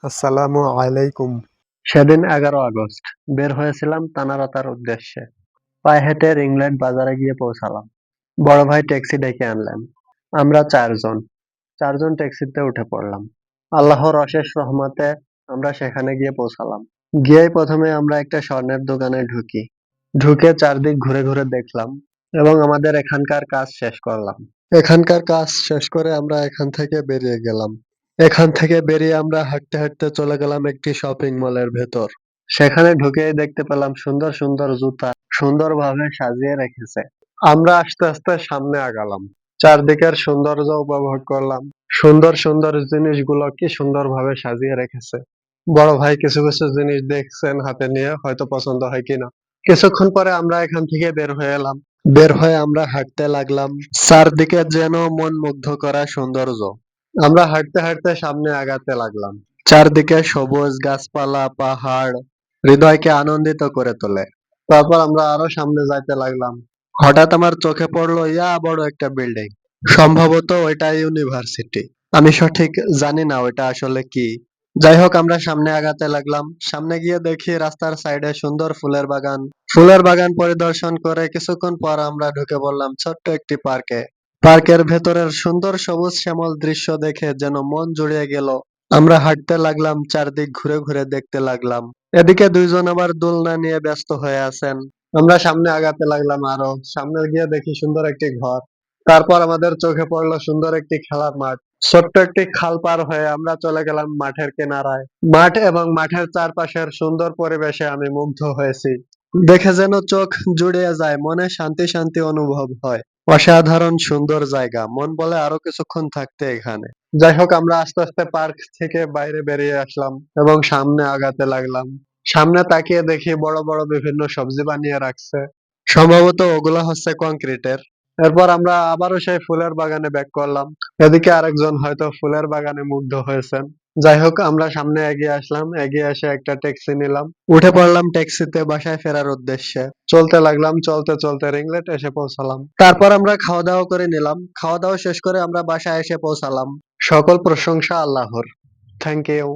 আসসালামু আলাইকুম। সেদিন ১১ আগস্ট বের হয়েছিলাম তানারতার উদ্দেশ্যে। পায়ে হেঁটে রিংল্যান্ড বাজারে গিয়ে পৌঁছালাম। বড় ভাই ট্যাক্সি ডেকে আনলেন। আমরা চারজন ট্যাক্সিতে উঠে পড়লাম। আল্লাহর অশেষ রহমতে আমরা সেখানে গিয়ে পৌঁছালাম। গিয়েই প্রথমে আমরা একটা স্বর্ণের দোকানে ঢুকি। ঢুকে চারদিক ঘুরে ঘুরে দেখলাম এবং আমাদের এখানকার কাজ শেষ করলাম। এখানকার কাজ শেষ করে আমরা এখান থেকে বেরিয়ে গেলাম। এখান থেকে বেরিয়ে আমরা হাঁটতে হাঁটতে চলে গেলাম একটি শপিং মলের ভেতর। সেখানে ঢুকেই দেখতে পেলাম সুন্দর সুন্দর জুতা সুন্দরভাবে সাজিয়ে রেখেছে। আমরা আস্তে আস্তে সামনে আগালাম। চারদিকের সৌন্দর্য উপভোগ করলাম। সুন্দর সুন্দর জিনিসগুলো কি সুন্দরভাবে সাজিয়ে রেখেছে। বড় ভাই কিছু কিছু জিনিস দেখছেন হাতে নিয়ে, হয়তো পছন্দ হয় কিনা। কিছুক্ষণ পরে আমরা এখান থেকে বের হয়ে এলাম। বের হয়ে আমরা হাঁটতে লাগলাম। চারদিকে যেন মন মুগ্ধ করা সৌন্দর্য। আমরা হাঁটতে হাঁটতে সামনে আগাতে লাগলাম। চারদিকে সবুজ গাছপালা, পাহাড় হৃদয়কে আনন্দিত করে তোলে। তারপর আমরা আরো সামনে যাইতে লাগলাম। হঠাৎ আমার চোখে পড়লো বড় একটা বিল্ডিং। সম্ভবত ওইটা ইউনিভার্সিটি। আমি সঠিক জানি না ওইটা আসলে কি। যাই হোক, আমরা সামনে আগাতে লাগলাম। সামনে গিয়ে দেখি রাস্তার সাইডে সুন্দর ফুলের বাগান। ফুলের বাগান পরিদর্শন করে কিছুক্ষণ পর আমরা ঢুকে পড়লাম ছোট্ট একটি পার্কে। পার্কের ভেতরের সুন্দর সবুজ শ্যামল দৃশ্য দেখে যেন মন জুড়িয়ে গেল। আমরা হাঁটতে লাগলাম, চারদিক ঘুরে ঘুরে দেখতে লাগলাম। এদিকে দুইজন আবার দোলনা নিয়ে ব্যস্ত হয়ে আছেন। আমরা সামনে আগাতে লাগলাম, আরো সামনে গিয়ে দেখি সুন্দর একটি ঘর। তারপর আমাদের চোখে পড়লো সুন্দর একটি খেলার মাঠ। ছোট্ট একটি খাল পার হয়ে আমরা চলে গেলাম মাঠের কিনারায়। মাঠ এবং মাঠের চারপাশের সুন্দর পরিবেশে আমি মুগ্ধ হয়েছি। দেখে যেন চোখ জুড়িয়ে যায়, মনে শান্তি শান্তি অনুভব হয়। অসাধারণ সুন্দর জায়গা, মন বলে আরো কিছুক্ষণ থাকতে এখানে। যাই হোক, আমরা আস্তে আস্তে পার্ক থেকে বাইরে বেরিয়ে আসলাম এবং সামনে আগাতে লাগলাম। সামনে তাকিয়ে দেখি বড় বড় বিভিন্ন সবজি বানিয়ে রাখছে। সম্ভবত ওগুলা হচ্ছে কংক্রিটের। এরপর আমরা আবারও সেই ফুলের বাগানে ব্যাক করলাম। এদিকে আরেকজন হয়তো ফুলের বাগানে মুগ্ধ হয়েছেন। যাই হোক, আমরা সামনে এগিয়ে আসলাম। এগিয়ে এসে একটা ট্যাক্সি নিলাম। উঠে পড়লাম ট্যাক্সিতে বাসায় ফেরার উদ্দেশ্যে। চলতে লাগলাম, চলতে চলতে রিংলেট এসে পৌঁছালাম। তারপর আমরা খাওয়া দাওয়া করে নিলাম। খাওয়া দাওয়া শেষ করে আমরা বাসায় এসে পৌঁছালাম। সকল প্রশংসা আল্লাহর। Thank you.